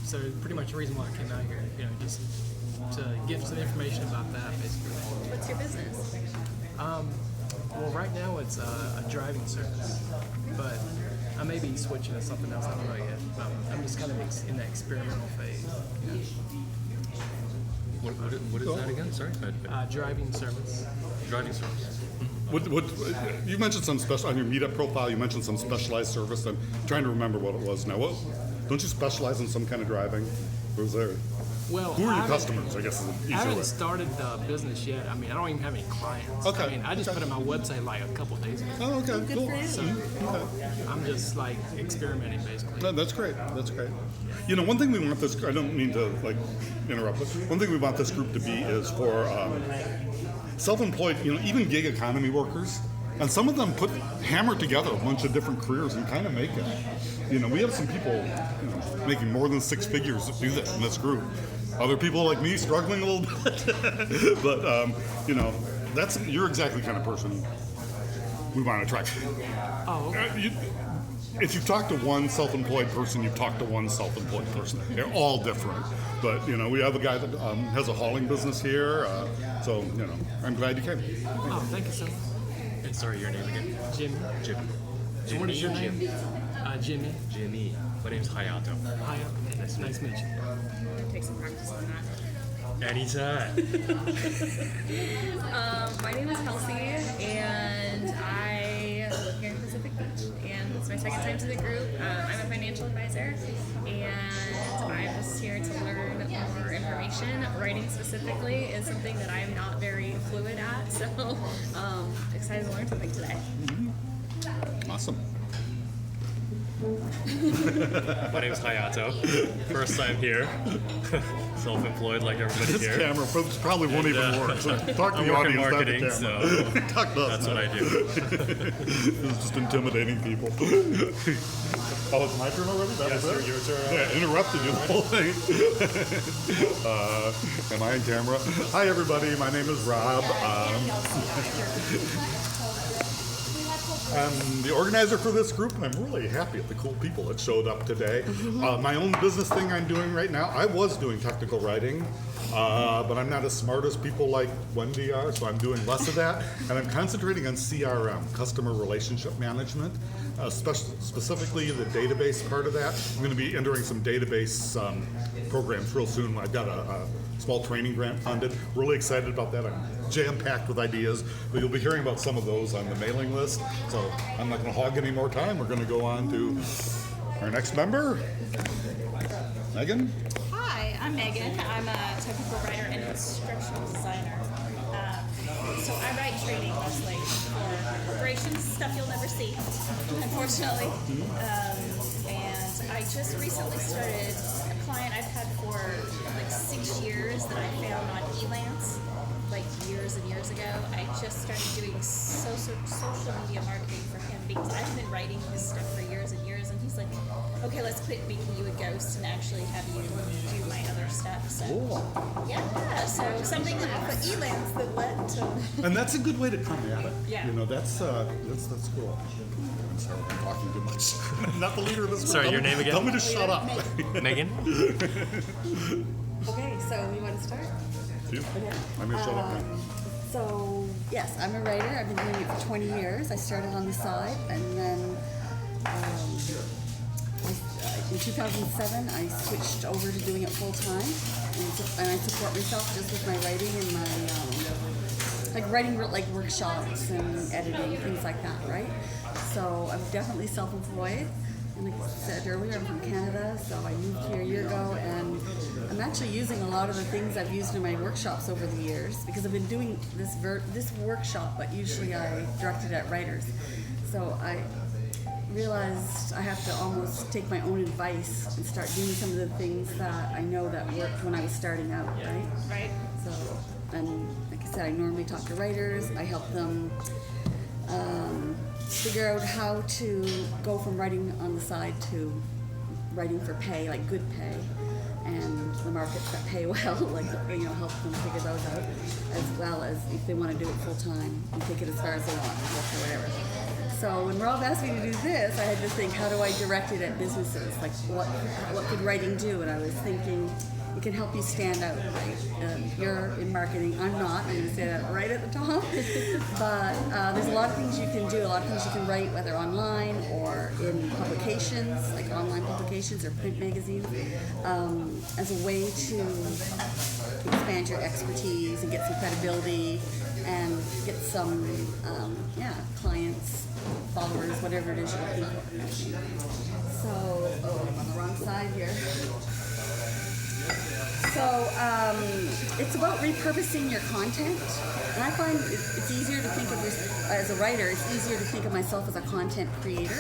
So pretty much the reason why I came out here, just to get some information about that, basically. What's your business? Well, right now it's a driving service, but I may be switching to something else. I don't know yet. I'm just kind of in the experimental phase. What is that again? Sorry. Driving service. Driving service. What you mentioned some special on your meetup profile? You mentioned some specialized service. I'm trying to remember what it was now. Don't you specialize in some kind of driving? Or is there? Well, who are your customers? I guess is an easier I haven't way. started the business yet. I mean, I don't even have any clients. Okay. I mean, I just put it on my website like a couple of days ago. Oh, okay, cool. So I'm just like experimenting, basically. No, that's great. That's great. One thing we want this. I don't mean to interrupt, but one thing we want this group to be is for self-employed. Even gig economy workers. And some of them hammer together a bunch of different careers and kind of make it. We have some people making more than six figures that do that in this group. Other people like me struggling a little bit. But, you're exactly the kind of person we want to attract. Oh, okay. If you've talked to one self-employed person, you've talked to one self-employed person. They're all different. But, we have a guy that has a hauling business here. So, I'm glad you came. Oh, thank you so much. And sorry, your name again? Jimmy. Jimmy. And what is your name? Jimmy. Jimmy. My name's Hayato. Hi. Nice to meet you. Take some practice on that. Anytime. My name is Kelsey, and I live here in Pacific Beach, and it's my second time to the group. I'm a financial advisor, and I'm just here to learn more information. Writing specifically is something that I'm not very fluid at, so excited to learn something today. Awesome. My name's Hayato. First time here. Self-employed like everybody This here. camera probably won't even work. So talk to I the work in audience, marketing, not the camera. Talk to us. That's what I do. It's just intimidating people. Oh, it's my turn already? That was it? your turn. Yeah, interrupted you the whole thing. Am I in camera? Hi, everybody. My name is Rob. I'm the organizer for this group, and I'm really happy at the cool people that showed up today. My own business thing I'm doing right now, I was doing technical writing, but I'm not as smart as people like Wendy are, so I'm doing less of that. And I'm concentrating on CRM, customer relationship management, specifically the database part of that. I'm going to be entering some database programs real soon. I've got a small training grant funded. Really excited about that. I'm jam-packed with ideas, but you'll be hearing about some of those on the mailing list. So I'm not going to hog any more time. We're going to go on to our next member, Megan. Hi, I'm Megan. I'm a technical writer and instructional designer. So I write training mostly for corporations, stuff you'll never see, unfortunately. And I just recently started a client I've had for like 6 years that I found on Elance, like years and years ago. I just started doing social media marketing for him because I've been writing this stuff for years and years, and he's like, okay, let's quit making you a ghost and actually have you do my other stuff. So yeah, so something that for Elance that led to. And that's a good way to come at it. Yeah. That's cool. I'm sorry, I'm talking too much. I'm not the leader of this group. Sorry, your name again? Tell me to shut up. Megan? Okay, so you want to start? You? I'm going to shut up now. So, yes, I'm a writer. I've been doing it for 20 years. I started on the side, and then in 2007, I switched over to doing it full-time, and I support myself just with my writing and my, writing workshops and editing, things like that, right? So I'm definitely self-employed. And like I said earlier, I'm from Canada, so I moved here a year ago, and I'm actually using a lot of the things I've used in my workshops over the years, because I've been doing this workshop, but usually I direct it at writers. So I realized I have to almost take my own advice and start doing some of the things that I know that worked when I was starting out, right? Right. So, and like I said, I normally talk to writers. I help them figure out how to go from writing on the side to writing for pay, like good pay, and the markets that pay well, help them figure those out, as well as if they want to do it full time and take it as far as they want, or whatever. So when Rob asked me to do this, I had to think, how do I direct it at businesses? Like, what could writing do? And I was thinking, it can help you stand out, right? You're in marketing. I'm not. I'm going to say that right at the top. But there's a lot of things you can do, a lot of things you can write, whether online or in publications, like online publications or print magazines, as a way to expand your expertise and get some credibility and get some, clients, followers, whatever it is you're looking for. So, I'm on the wrong side here. So it's about repurposing your content, and I find it's easier to think of this as a writer. It's easier to think of myself as a content creator.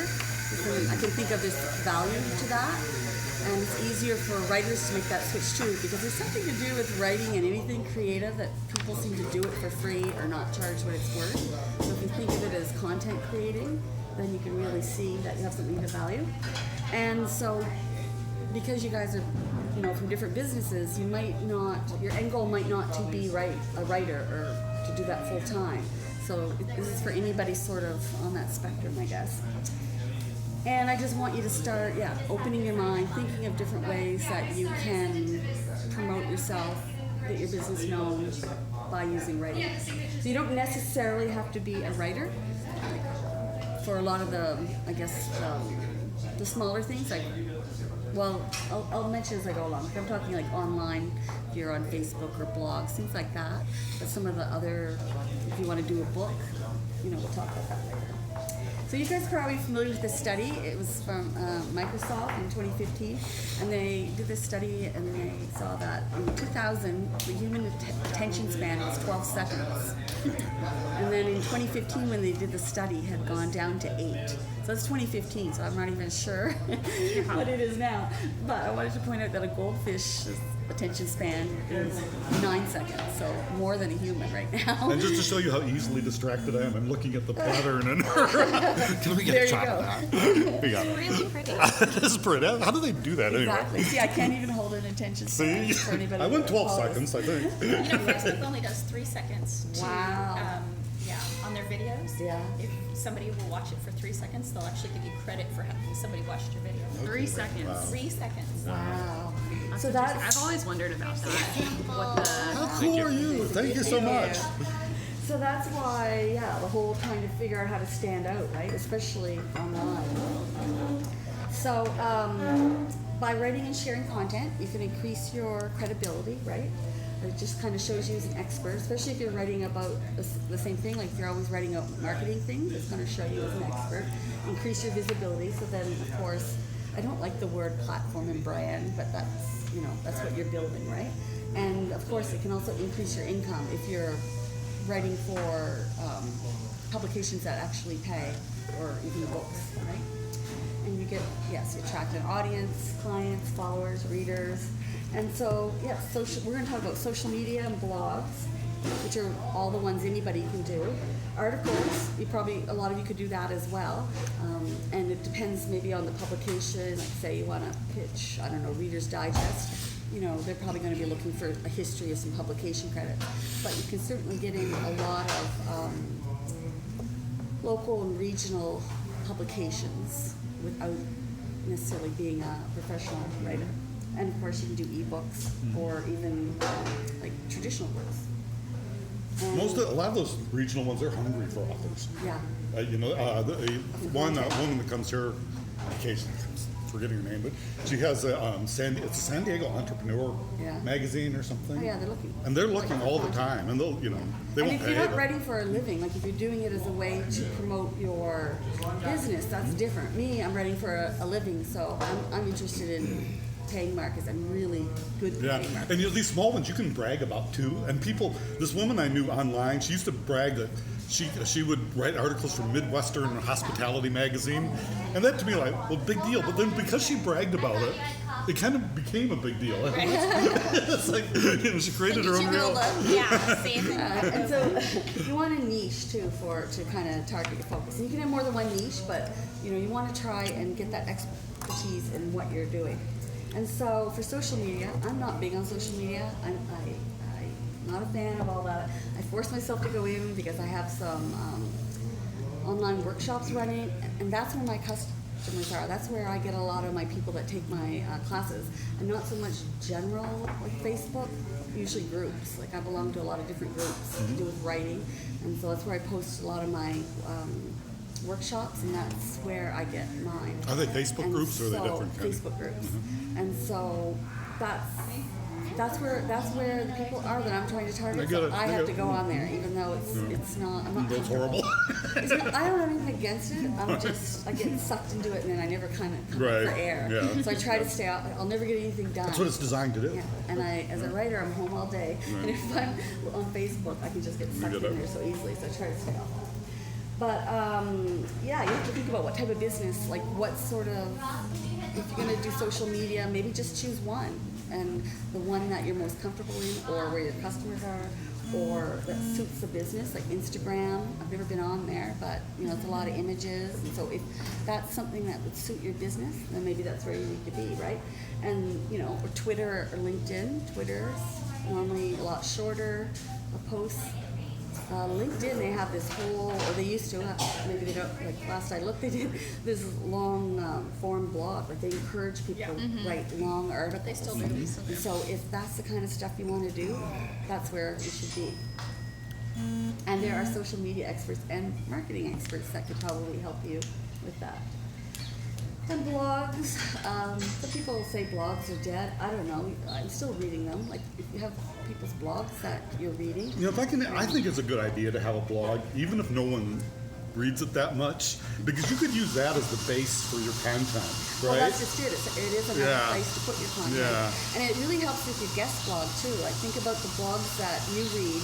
Because I can think of this value to that, and it's easier for writers to make that switch too. Because there's something to do with writing and anything creative that people seem to do it for free or not charge what it's worth. So if you think of it as content creating, then you can really see that you have something to value. And so, because you guys are, from different businesses, you might not, your end goal might not to be a writer or to do that full time. So this is for anybody sort of on that spectrum, I guess. And I just want you to start, opening your mind, thinking of different ways that you can promote yourself, get your business known by using writing. So you don't necessarily have to be a writer. For a lot of the, the smaller things, I'll mention as I go along. I'm talking like online, if you're on Facebook or blogs, things like that. But some of the other, if you want to do a book, we'll talk about that later. So you guys are probably familiar with this study. It was from Microsoft in 2015, and they did this study and they saw that in 2000, the human attention span was 12 seconds. And then in 2015, when they did the study, had gone down to 8. So that's 2015, so I'm not even sure what it is now. But I wanted to point out that a goldfish's attention span is 9 seconds, so more than a human right now. And just to show you how easily distracted I am, I'm looking at the pattern and can we get There a you shot go. of that? We got it. Really pretty. This is pretty. How do they do that Exactly. anyway? See, I can't even hold an attention span See, for anybody. I went that 12 follows. seconds, I think. Facebook only does 3 seconds to, Wow. on their videos. Yeah. If somebody will watch it for 3 seconds, they'll actually give you credit for having somebody watched your video. 3 seconds. 3 seconds. Wow. That's So interesting. that's I've always wondered about that. What the How cool are you? Thank you so much. So that's why, the whole trying to figure out how to stand out, right? Especially online. So by writing and sharing content, you can increase your credibility, right? It just kind of shows you as an expert, especially if you're writing about the same thing, like if you're always writing about marketing things, it's going to show you as an expert. Increase your visibility, so then, of course, I don't like the word platform and brand, but that's what you're building, right? And of course, it can also increase your income if you're writing for publications that actually pay, or even books, right? And you attract an audience, clients, followers, readers. And so, we're going to talk about social media and blogs, which are all the ones anybody can do. Articles, a lot of you could do that as well. And it depends maybe on the publication. Like say you want to pitch, Reader's Digest. They're probably going to be looking for a history of some publication credits. But you can certainly get in a lot of local and regional publications without necessarily being a professional writer. And of course, you can do ebooks or even like traditional books. And A lot of those regional ones are hungry for authors. Yeah. The woman that comes here occasionally, forgetting her name, but she has it's a San Diego Entrepreneur magazine or something. Oh yeah, they're looking. And they're looking all the time, and they And won't if pay. you're not but- writing for a living, like if you're doing it as a way to promote your business, that's different. Me, I'm writing for a living, so I'm interested in paying markets. I'm really good at Yeah, paying markets. and these small ones you can brag about too. And people, this woman I knew online, she used to brag that she would write articles for Midwestern Hospitality magazine, and that to me well, big deal. But then because she bragged about it, it kind of became a big deal. It's like she created her own real. Same thing. And so you want a niche too to kind of target your focus. And you can have more than one niche, but you want to try and get that expertise in what you're doing. And so for social media, I'm not big on social media. I'm not a fan of all that. I force myself to go in because I have some online workshops running, and that's where my customers are. That's where I get a lot of my people that take my classes, and not so much general like Facebook, usually groups. Like I belong to a lot of different groups to do with writing, and so that's where I post a lot of my workshops, and that's where I get mine. Are they Facebook And groups or are they so- different kind? Facebook groups, and so that's where the people are that I'm trying to target. I get So it, I I have get to it. go on there, even though it's not. I'm not. That's comfortable. horrible. It's not, I don't have anything against it. I get sucked into it, and then I never kind of come Right, up for air. yeah. So I try to stay out. I'll never get anything done. That's what it's designed to do. Yeah, and as a writer, I'm home all day, and if I'm on Facebook, I can just get sucked get in it. there so easily. So I try to stay off. But yeah, you have to think about what type of business, like what sort of. If you're going to do social media, maybe just choose one, and the one that you're most comfortable in, or where your customers are, or that suits the business, like Instagram. I've never been on there, but it's a lot of images, and so if that's something that would suit your business, then maybe that's where you need to be, right? And or Twitter or LinkedIn. Twitter's normally a lot shorter posts. LinkedIn, they have this whole, or they used to have, maybe they don't, like last I looked, they did this long form blog, like they encourage people to write long articles. They still do. So if that's the kind of stuff you want to do, that's where you should be. And there are social media experts and marketing experts that could probably help you with that. And blogs, some people say blogs are dead. I don't know. I'm still reading them. Like if you have people's blogs that you're reading. I think it's a good idea to have a blog, even if no one reads it that much, because you could use that as the base for your content, right? Well, that's just it. It is a nice place to put your content. Yeah. And it really helps if you guest blog too. Like think about the blogs that you read.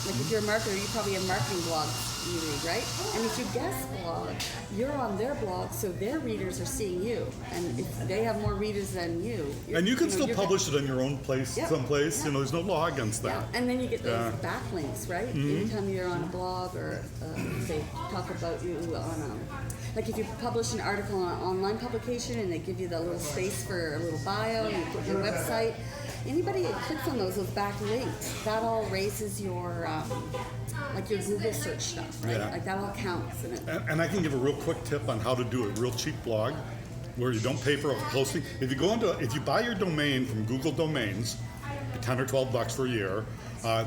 Like if you're a marketer, you probably have marketing blogs you read, right? And if you guest blog, you're on their blog, so their readers are seeing you. And if they have more readers than you. And you can still you're publish it on your own place, Yep. someplace. Yep. There's no law against Yeah, that. and then you get those Yeah. backlinks, right? Anytime you're on a blog or they talk about you on like if you publish an article on an online publication and they give you the little space for a little bio and you put your website, anybody that clicks on those backlinks, that all raises your like your Google search stuff, right? Yeah. Like that all counts. And I can give a real quick tip on how to do a real cheap blog where you don't pay for hosting. If you buy your domain from Google Domains, $10 or $12 for a year,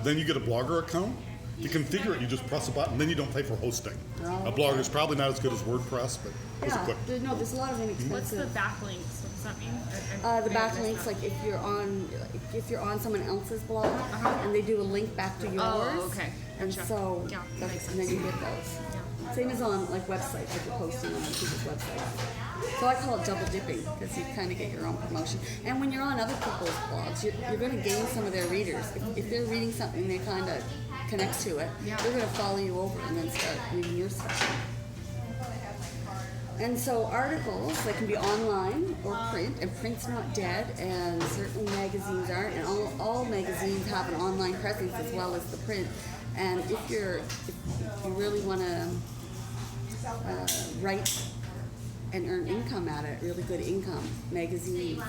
then you get a Blogger account. You configure it, you just press a button, then you don't pay for hosting. Oh, A Blogger is probably not as good as WordPress, but it's a Yeah, quick. there's a lot of inexpensive. What's the backlinks? What does that mean? The backlinks, like if you're on someone else's blog and they do a link back to yours. Oh, okay. And Gotcha. so Yeah, that's, makes and then sense. you get those. Same as on like websites, like you're posting on people's websites. So I call it double dipping because you kind of get your own promotion. And when you're on other people's blogs, you're going to gain some of their readers. If they're reading something, they kind of connect to it. Yeah. They're going to follow you over and then start reading your stuff. And so articles, they can be online or print, and print's not dead, and certainly magazines aren't, and all magazines have an online presence as well as the print. And if you really want to write and earn income at it, really good income, magazines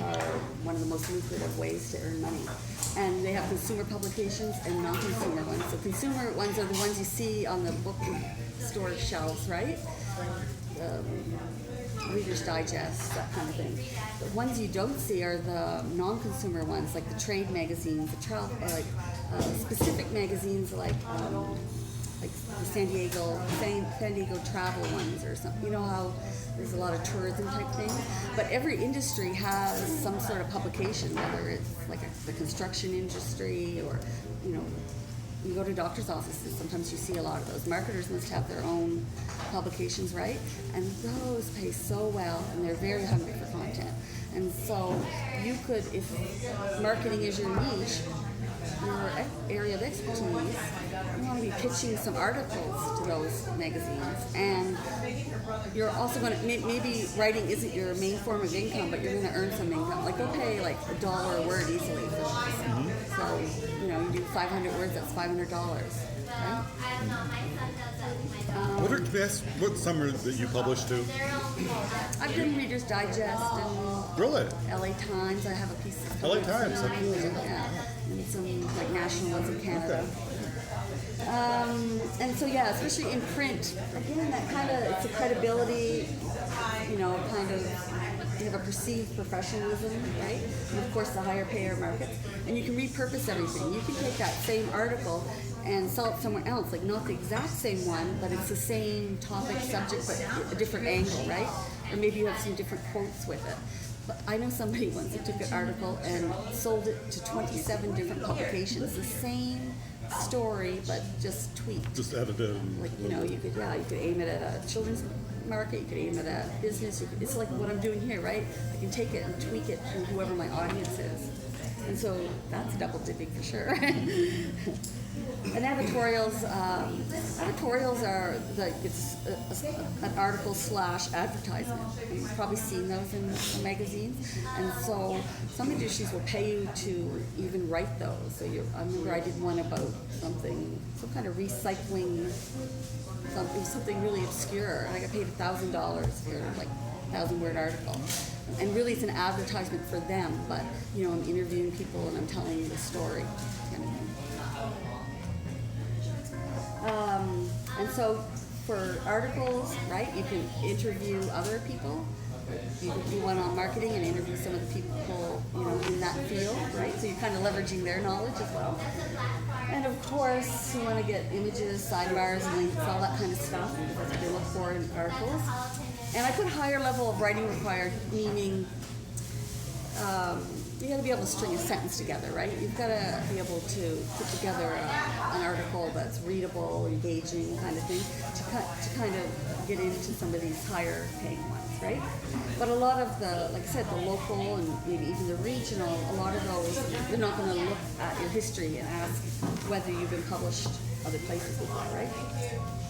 are one of the most lucrative ways to earn money. And they have consumer publications and non-consumer ones. So consumer ones are the ones you see on the bookstore shelves, right? Reader's Digest, that kind of thing. The ones you don't see are the non-consumer ones, like the trade magazines, the travel, specific magazines like the San Diego travel ones or something. You know how there's a lot of tourism type things, but every industry has some sort of publication, whether it's like the construction industry or you go to doctor's offices, sometimes you see a lot of those. Marketers must have their own publications, right? And those pay so well, and they're very hungry for content. And so you could, if marketing is your niche, your area of expertise, you want to be pitching some articles to those magazines. And you're also going to, maybe writing isn't your main form of income, but you're going to earn some income. Like they'll pay like $1 a word easily for this. So, you do 500 words, that's $500, right? What summer that you published to? I've done Reader's Digest and Really? LA Times. I have a piece of LA Times, yeah, and some like national ones in Canada. And so yeah, especially in print, again, that kind of, it's a credibility, you know, kind of, you have a perceived professionalism, right? And of course the higher payer markets. And you can repurpose everything. You can take that same article and sell it somewhere else, like not the exact same one, but it's the same topic, subject, but a different angle, right? Or maybe you have some different quotes with it. But I know somebody once that took an article and sold it to 27 different publications, the same story, but just tweaked. Just edited. Like, you know, you could aim it at a children's market, you could aim it at business. It's like what I'm doing here, right? I can take it and tweak it to whoever my audience is. And so that's double dipping for sure. And editorials are like it's an article / advertisement. You've probably seen those in some magazines. And so some industries will pay you to even write those. So I remember I did one about some kind of recycling, something really obscure. And I got paid $1,000 for like 1,000-word article. And really it's an advertisement for them, but you know, I'm interviewing people and I'm telling the story kind of thing. And so for articles, right, you can interview other people. You can do one on marketing and interview some of the people, you know, in that field, right? So you're kind of leveraging their knowledge as well. And of course, you want to get images, sidebars, links, all that kind of stuff, because that's what they look for in articles. And I put higher level of writing required, meaning you got to be able to string a sentence together, right? You've got to be able to put together an article that's readable, engaging, kind of thing, to kind of get into some of these higher paying ones, right? But a lot of the, like I said, the local and maybe even the regional, a lot of those, they're not going to look at your history and ask whether you've been published other places before, right?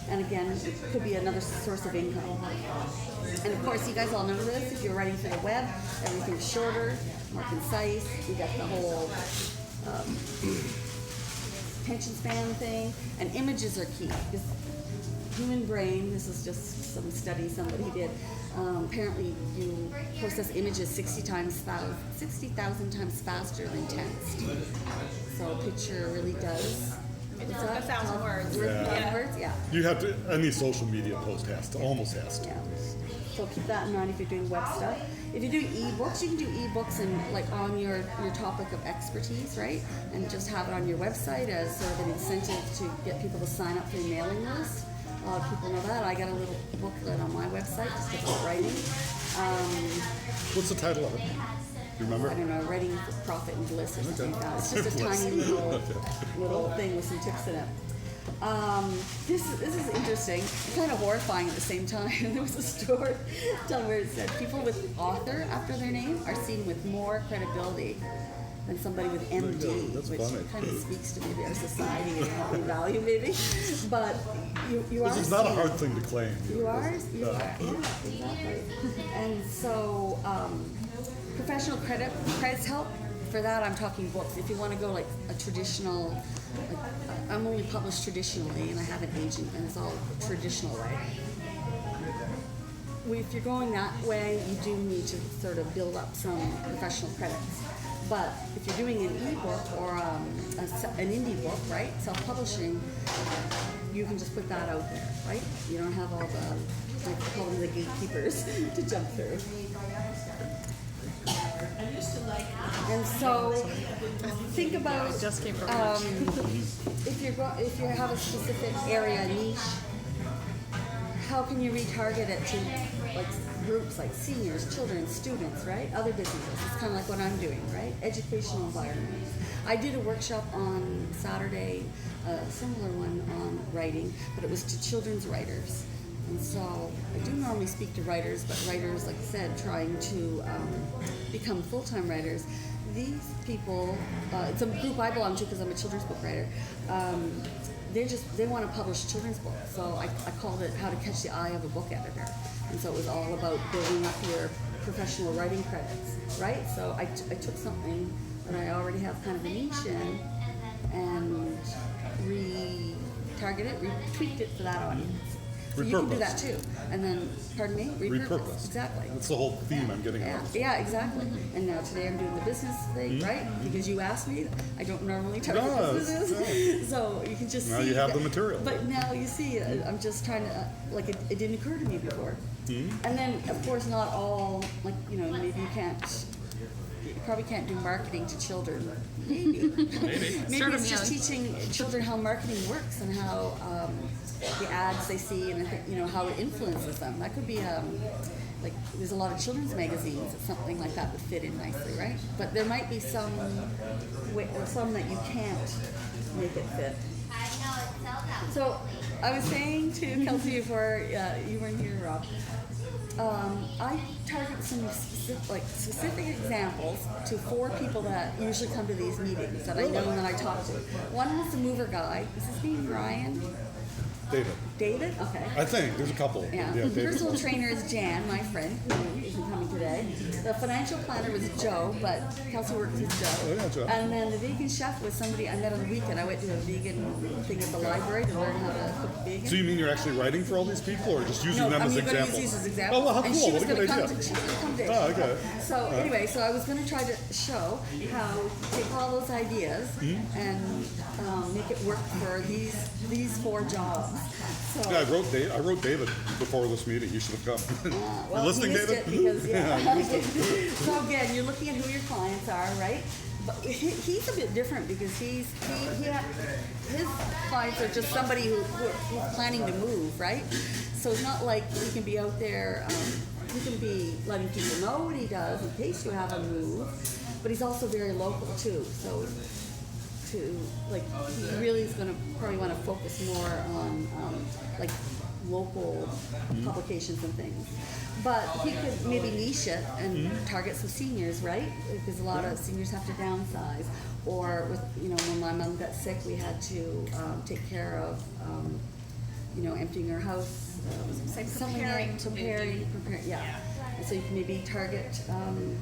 And again, it could be another source of income. And of course, you guys all know this, if you're writing for the web, everything's shorter, more concise. You got the whole attention span thing, and images are key. Because human brain, this is just some study somebody did, apparently you process images 60,000 times faster than text. So a picture really does. It's 1,000 words. Yeah. Words? Yeah. You have to, any social media post almost has to. Yeah. So keep that in mind if you're doing web stuff. If you do ebooks, you can do ebooks and like on your topic of expertise, right? And just have it on your website as sort of an incentive to get people to sign up for your mailing list. A lot of people know that. I got a little booklet on my website just about writing. What's the title of it? You remember? I don't know, Writing for Profit and Bliss or something like that. It's just a tiny little thing with some tips in it. This is interesting, kind of horrifying at the same time. There was a story where it said people with author after their name are seen with more credibility than somebody with MD, That's which funny. kind of speaks to maybe our society and how we value maybe. But you are This is not a seen- hard thing to claim. You are, yeah, exactly. And so, professional credits help. For that, I'm talking books. If you want to go like a traditional, like, I'm only published traditionally, and I have an agent, and it's all traditional way. If you're going that way, you do need to sort of build up some professional credits. But if you're doing an ebook or an indie book, right, self-publishing, you can just put that out there, right? You don't have all the, like, call them the gatekeepers to jump through. And so, think about Just came from if you have a specific area niche, how can you retarget it to like groups like seniors, children, students, right? Other businesses. It's kind of like what I'm doing, right? Educational environments. I did a workshop on Saturday, a similar one on writing, but it was to children's writers. And so I do normally speak to writers, but writers, like I said, trying to become full-time writers. These people, it's a group I belong to because I'm a children's book writer. They want to publish children's books. So I called it How to Catch the Eye of a Book Editor. And so it was all about building up your professional writing credits, right? So I took something that I already have kind of a niche in and retweaked it for that audience. So you can do Repurpose. that too. And then, pardon me? Repurpose. Exactly. That's the whole theme I'm getting Yeah, at. yeah, exactly. And now today I'm doing the business thing, right? Because you asked me. I don't normally target Yes, businesses. So you can just Now see. you have the that- material. But now you see, I'm just trying to, like, it didn't occur to me before. And then, of course, not all, like, you know, maybe you probably can't do marketing to children. Maybe. Maybe Start 'em it's just young. teaching children how marketing works and how the ads they see and, you know, how it influences them. That could be, like, there's a lot of children's magazines that something like that would fit in nicely, right? But there might be some that you can't make it fit. So I was saying to Kelsey before you weren't here, Rob. I target some specific examples to 4 people that usually come to these meetings that I know and that I talk to. One is the mover guy. Is his name Ryan? David. David? Okay. I think there's a couple. Yeah. David. Personal trainer is Jan, my friend, who isn't coming today. The financial planner was Joe, but Kelsey works with Joe. Oh, yeah, Joe. And then the vegan chef was somebody I met on the weekend. I went to a vegan thing at the library to learn how to cook vegan. So you mean you're actually writing for all these people, or just using them I'm as going to examples? use these as examples. Oh, well, how And cool! she was What a going good to idea. come. She was going to come today. Oh, okay. So anyway, so I was going to try to show how to take all those ideas and make it work for these 4 jobs. So, Yeah, I wrote David before this meeting. You should have come. well, You listening, he missed David? it because Yeah, you missed so again, you're looking at who your clients are, right? But he's a bit different because his clients are just somebody who's planning to move, right? So it's not like he can be out there. He can be letting people know what he does in case you have a move, but he's also very local too. So he really is going to probably want to focus more on like local publications and things. But he could maybe niche it and target some seniors, right? Because a lot of seniors have to downsize. Or with, you know, when my mom got sick, we had to take care of, you know, emptying her house. Preparing, yeah. And so you can maybe target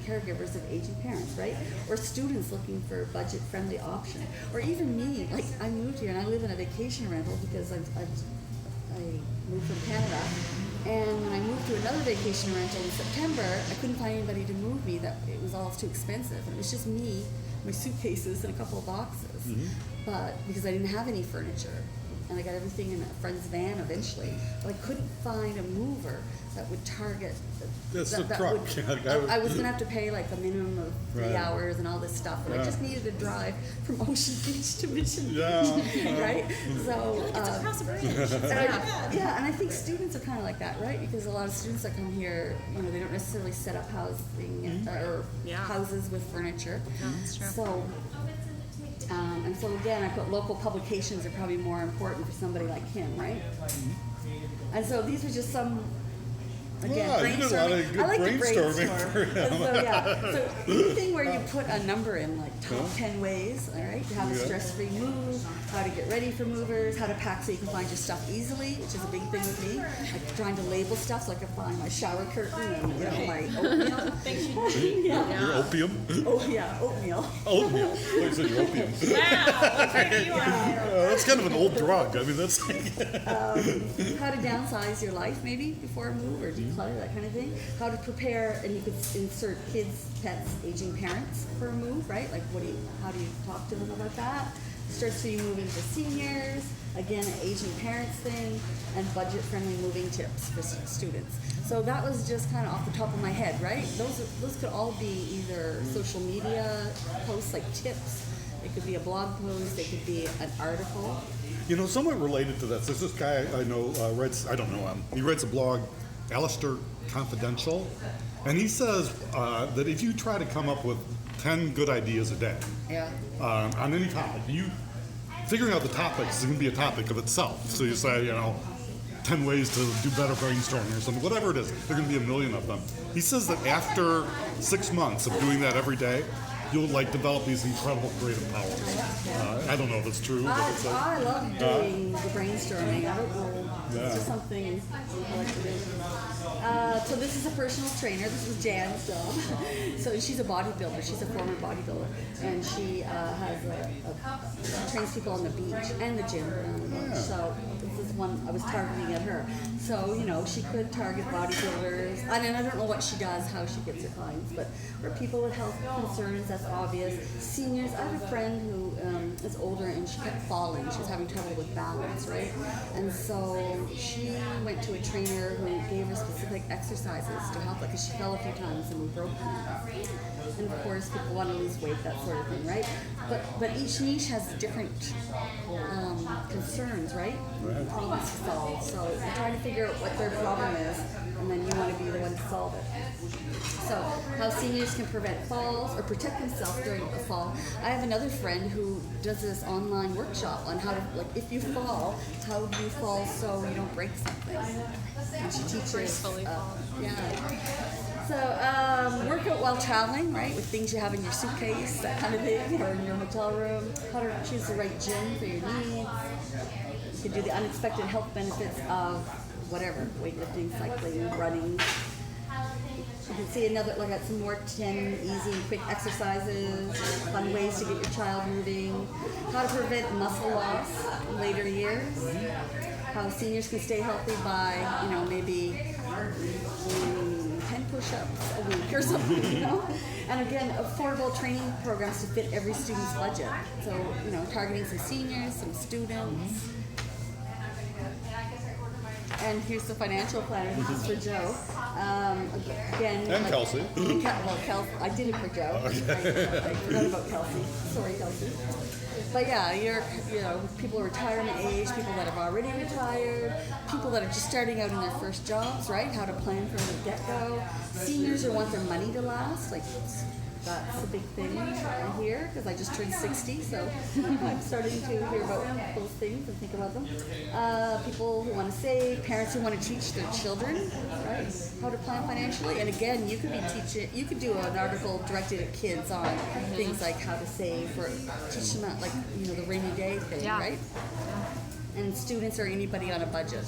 caregivers of aging parents, right? Or students looking for a budget-friendly option. Or even me, like I moved here and I live in a vacation rental because I moved from Canada. And when I moved to another vacation rental in September, I couldn't find anybody to move me. That it was all too expensive. And it was just me, my suitcases, and a couple of boxes. But because I didn't have any furniture. And I got everything in a friend's van eventually. But I couldn't find a mover that would target. That's the that truck. would- I was going to have to pay like a minimum of 3 Right. hours and all this stuff. But I just needed to drive from Ocean Beach to Mission Beach. Yeah. Right? So. It's across a bridge. Yeah, and I think students are kind of like that, right? Because a lot of students that come here, you know, they don't necessarily set up housing or houses with furniture. No, that's true. So, and so again, I put local publications are probably more important for somebody like him, right? And so these are just some. Again, Wow, you did a lot of good I like brainstorming to brainstorm. for him. So yeah, so anything where you put a number in, like top 10 ways, all right, to have a stress-free move, how to get ready for movers, how to pack so you can find your stuff easily, which is a big thing with me. Like trying to label stuff, so I can find my shower curtain and you know, my oatmeal. Your opium? Oh yeah, oatmeal. Oatmeal. I thought you said your opium. Wow. That's kind of an old drug. I mean, that's. How to downsize your life maybe before a move or declutter, that kind of thing. How to prepare, and you could insert kids, pets, aging parents for a move, right? Like how do you talk to them about that? Stress-free moving for seniors, again, an aging parents thing, and budget-friendly moving tips for students. So that was just kind of off the top of my head, right? Those could all be either social media posts like tips. It could be a blog post. It could be an article. You know, somewhat related to this, there's this guy I know I don't know him. He writes a blog, Alistair Confidential, and he says that if you try to come up with 10 good ideas a day Yeah. on any topic, figuring out the topics is going to be a topic of itself. So you say, 10 ways to do better brainstorming or something, whatever it is, there are going to be a million of them. He says that after 6 months of doing that every day, you'll develop these incredible creative powers. I don't know if it's true, but it's like, I love doing the brainstorming. I don't know. It's just something I like to do. So this is a personal trainer. This was Jan's job. So she's a bodybuilder. She's a former bodybuilder, and she she trains people on the beach and the gym. So this is one I was targeting at her. So she could target bodybuilders. I don't know what she does, how she gets her clients, but for people with health concerns, that's obvious. Seniors. I have a friend who is older and she kept falling. She was having trouble with balance, right? And so she went to a trainer who gave her specific exercises to help her because she fell a few times and broke her. And of course, people want to lose weight, that sort of thing, right? But each niche has different concerns, right? Problems to solve. So you're trying to figure out what their problem is, and then you want to be the one to solve it. So, how seniors can prevent falls or protect themselves during a fall. I have another friend who does this online workshop on how to, if you fall, how do you fall so you don't break something? And she teaches. Gracefully fall. Yeah. So, work out while traveling, right? With things you have in your suitcase, that kind of thing, or in your hotel room. How to choose the right gym for your needs. You can do the unexpected health benefits of whatever, weightlifting, cycling, running. You can see some more 10 easy and quick exercises, fun ways to get your child moving, how to prevent muscle loss in later years, how seniors can stay healthy by, maybe 10 push-ups a week or something, And again, affordable training programs to fit every student's budget. So, targeting some seniors, some students. And here's the financial planner. This is for Joe. Again, And Kelsey. Kelsey. I did it for Joe. I forgot about Kelsey. Sorry, Kelsey. But yeah, people retirement age, people that have already retired, people that are just starting out in their first jobs, right? How to plan from the get-go. Seniors who want their money to last, that's a big thing here because I just turned 60, so I'm starting to hear about those things and think about them. People who want to save, parents who want to teach their children, right, how to plan financially. And again, you could do an article directed at kids on things like how to save or teach them about, the rainy day thing, right? And students or anybody on a budget.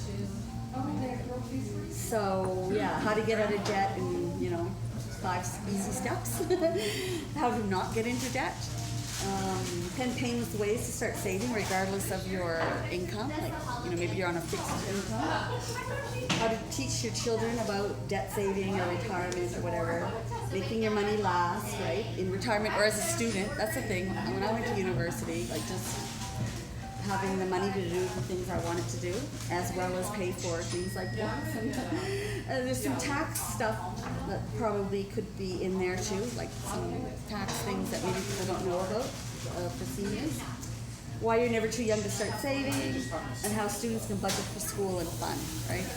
So yeah, how to get out of debt and 5 easy steps. How to not get into debt. 10 painless ways to start saving regardless of your income. Maybe you're on a fixed income. How to teach your children about debt saving or retirement or whatever. Making your money last, right? In retirement or as a student, that's the thing. When I went to university, just having the money to do the things I wanted to do, as well as pay for things like books. And there's some tax stuff that probably could be in there too, like some tax things that maybe people don't know about for seniors. Why you're never too young to start saving, and how students can budget for school and fun, right?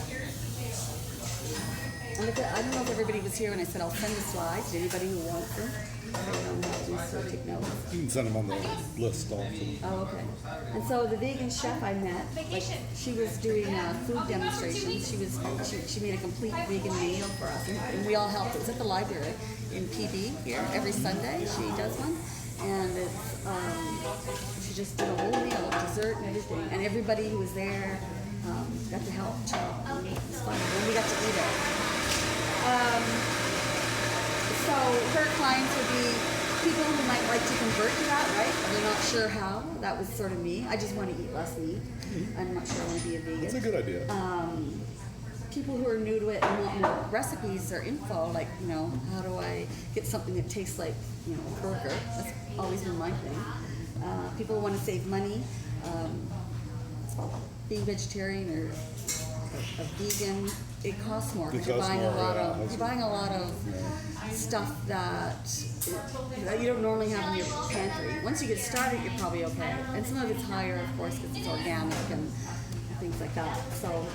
And I don't know if everybody was here when I said I'll send the slides to anybody who wants them. I don't have to, so take notes. You can send them on the list also. Oh, okay. And so the vegan chef I met, she was doing food demonstrations. She made a complete vegan meal for us, and we all helped. It was at the library in PB here every Sunday. She does one, and it's she just did a whole meal, dessert and everything, and everybody who was there got to help chop. It was fun, and we got to eat it. So her clients would be people who might like to convert to that, right? But they're not sure how. That was sort of me. I just want to eat less meat. I'm not sure I want to be a vegan. That's a good idea. People who are new to it and want more recipes or info, how do I get something that tastes like, a burger? That's always been my thing. People who want to save money, being vegetarian or a vegan, it costs more because you're buying a lot of stuff that you don't normally have in your pantry. Once you get started, you're probably okay. And some of it's higher, of course, because it's organic and things like that. So,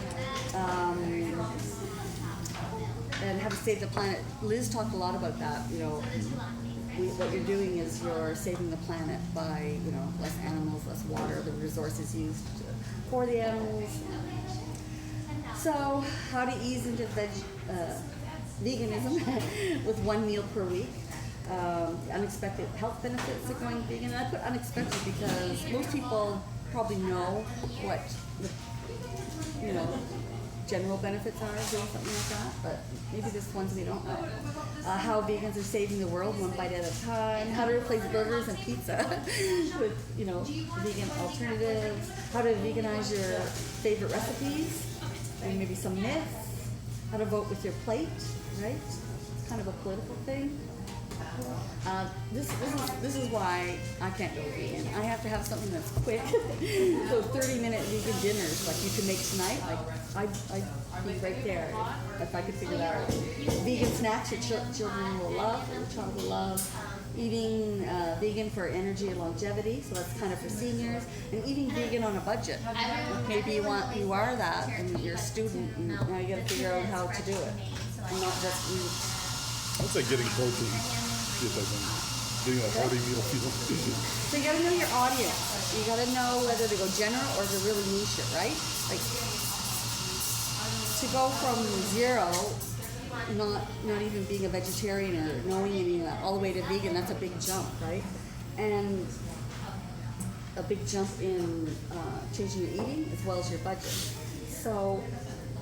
and how to save the planet. Liz talked a lot about that. What you're doing is you're saving the planet by, less animals, less water, the resources used for the animals. So, how to ease into veganism with 1 meal per week. Unexpected health benefits of going vegan. And I put unexpected because most people probably know what general benefits are of doing something like that, but maybe there's ones we don't know. How vegans are saving the world one bite at a time. How to replace burgers and pizza with, vegan alternatives. How to veganize your favorite recipes, and maybe some myths. How to vote with your plate, right? It's kind of a political thing. This is why I can't go vegan. I have to have something that's quick. So 30-minute vegan dinners, like you can make tonight, like I'd be right there if I could figure that out. Vegan snacks your children will love, or your child will love. Eating vegan for energy and longevity, so that's kind of for seniors. And eating vegan on a budget. Maybe you are that, and you're a student, and now you got to figure out how to do it, and not just eat. I'd say getting protein. See if I can getting that hearty meal feel. So you gotta know your audience. You gotta know whether to go general or to really niche it, right? Like to go from zero, not even being a vegetarian or knowing any of that, all the way to vegan, that's a big jump, right? And a big jump in changing your eating as well as your budget. So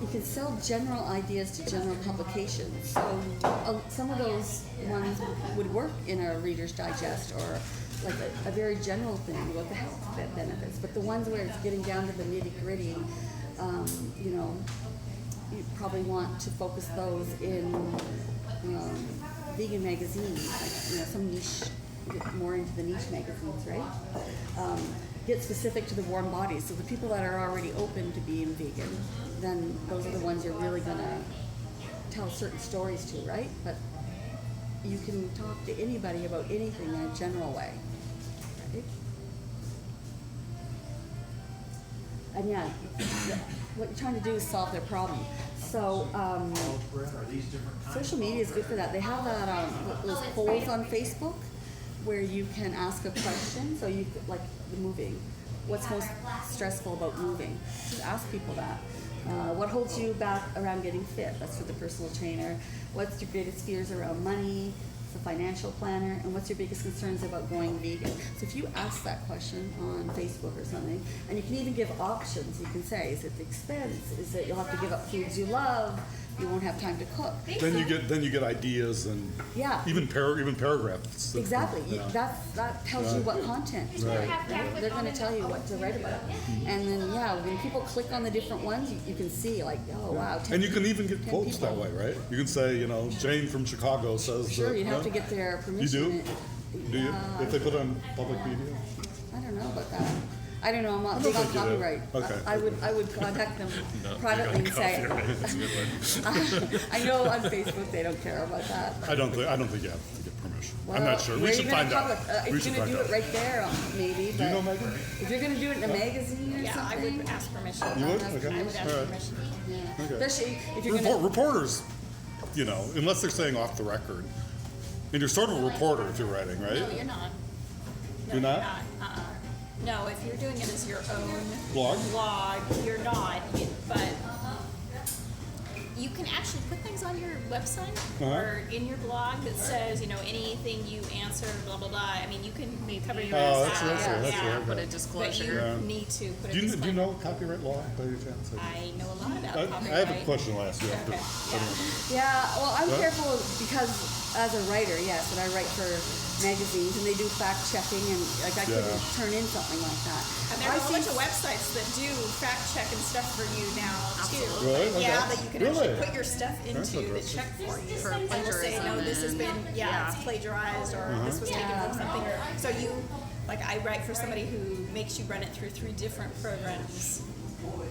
you can sell general ideas to general publications. So some of those ones would work in a Reader's Digest or like a very general thing about the health benefits. But the ones where it's getting down to the nitty gritty, you probably want to focus those in vegan magazines, like some niche, get more into the niche magazines, right? Get specific to the warm bodies. So the people that are already open to being vegan, then those are the ones you're really gonna tell certain stories to, right? But you can talk to anybody about anything in a general way, right? And yeah, what you're trying to do is solve their problem. So social media is good for that. They have that those polls on Facebook where you can ask a question. So you could, like the moving. What's most stressful about moving? Just ask people that. What holds you back around getting fit? That's for the personal trainer. What's your greatest fears around money? It's a financial planner. And what's your biggest concerns about going vegan? So if you ask that question on Facebook or something, and you can even give options, you can say, is it the expense? Is it you'll have to give up foods you love? You won't have time to cook. Then you get ideas and even paragraphs. Exactly. That tells you what content to write. Right? They're going to tell you what to write about. And then when people click on the different ones, you can see like, oh wow. And you can even get quotes that way, right? You can say, Jane from Chicago says. Sure, you'd have to get their permission. You do? Do you? If they put on public media? I don't know about that. I don't know. I'm not big on copyright. Okay. I would contact them privately and say. That's a good one. I know on Facebook they don't care about that. I don't think you have to get permission. Well, I'm not sure. We should find out. If you're going to do it right there, maybe. Do you know, Megan? If you're going to do it in a magazine or Yeah, I something. would ask permission. You would? I Okay. would ask All right. permission. Yeah. Okay. Especially if you're going to. Reporters, unless they're saying off the record, and you're sort of a reporter if you're writing, right? No, you're not. No, You're not? Uh-uh. No, if you're doing it as your own Blog? you're not. But you can actually put things on your website or in your blog that says, anything you answer, blah blah blah. I mean, you can cover your Oh, ass that's out. right. Yeah, Put a but disclosure. you need to put a Do you disclaimer. know copyright law by any chance? I know a lot about I copyright. have a question I'll ask you after. Okay. Yeah, well, I'm What? careful because as a writer, yes, and I write for magazines and they do fact checking and I couldn't turn in something like that. And there are a whole bunch of websites that do fact check and stuff for you now too. Really? Okay. Yeah, that you can Really? actually put your stuff into that interesting. check for you. For And will say, no, this has been, Yeah. it's plagiarized or this was taken from something. So I write for somebody who makes you run it through 3 different programs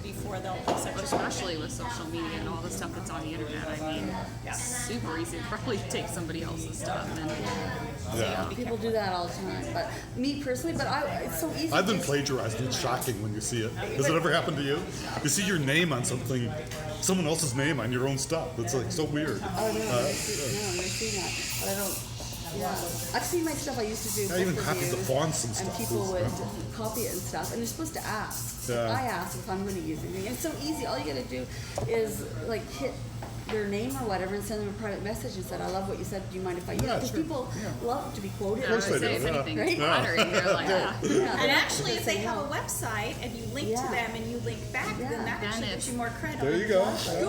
before they'll accept your Especially with social media and all the stuff that's on the internet. I mean, super easy to probably take somebody else's stuff and People do that all the time, but me personally, it's so easy. I've been to- plagiarized. It's shocking when you see it. Has it ever happened to you? You see your name on something, someone else's name on your own stuff. It's like so weird. Oh no, I've never seen that, but I don't. Yeah, I've seen my stuff I used to do. I even book copied the reviews, fonts and stuff. people would copy it and stuff, and you're supposed to ask. Yeah. I ask if I'm going to use anything. It's so easy. All you got to do is like hit their name or whatever and send them a private message and said, I love what you said. Do you mind if I use it? Yeah, Because sure. people love to be quoted. I would course they say do, if yeah. anything, Right? it's flattering. They're like, Yeah, And actually, if they have a website and you link to Yeah. them and you link back, Yeah. then that Then actually gives it's- you more credit There on you go.